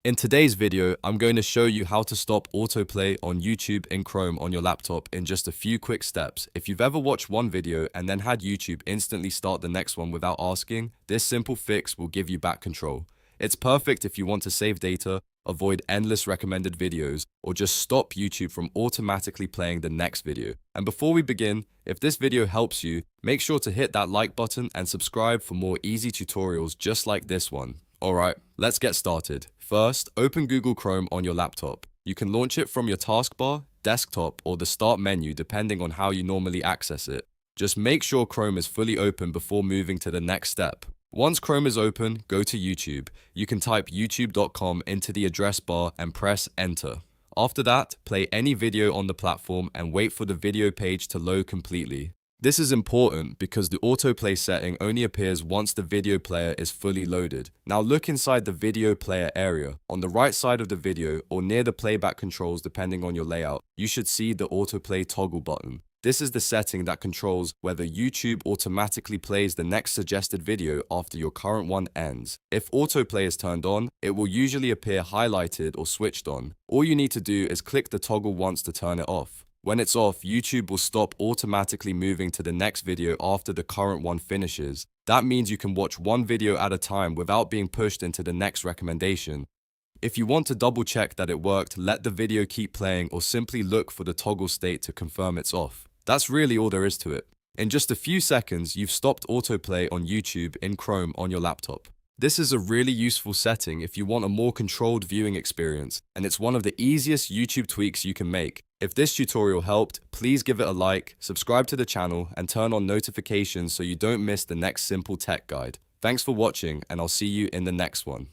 In today's video, I'm going to show you how to stop autoplay on YouTube in Chrome on your laptop in just a few quick steps. If you've ever watched one video and then had YouTube instantly start the next one without asking, this simple fix will give you back control. It's perfect if you want to save data, avoid endless recommended videos, or just stop YouTube from automatically playing the next video. And before we begin, if this video helps you, make sure to hit that like button and subscribe for more easy tutorials just like this one. Alright, let's get started. First, open Google Chrome on your laptop. You can launch it from your taskbar, desktop, or the start menu depending on how you normally access it. Just make sure Chrome is fully open before moving to the next step. Once Chrome is open, go to YouTube. You can type youtube.com into the address bar and press enter. After that, play any video on the platform and wait for the video page to load completely. This is important because the autoplay setting only appears once the video player is fully loaded. Now look inside the video player area. On the right side of the video or near the playback controls depending on your layout, you should see the autoplay toggle button. This is the setting that controls whether YouTube automatically plays the next suggested video after your current one ends. If autoplay is turned on, it will usually appear highlighted or switched on. All you need to do is click the toggle once to turn it off. When it's off, YouTube will stop automatically moving to the next video after the current one finishes. That means you can watch one video at a time without being pushed into the next recommendation. If you want to double check that it worked, let the video keep playing or simply look for the toggle state to confirm it's off. That's really all there is to it. In just a few seconds, you've stopped autoplay on YouTube in Chrome on your laptop. This is a really useful setting if you want a more controlled viewing experience, and it's one of the easiest YouTube tweaks you can make. If this tutorial helped, please give it a like, subscribe to the channel, and turn on notifications so you don't miss the next simple tech guide. Thanks for watching, and I'll see you in the next one.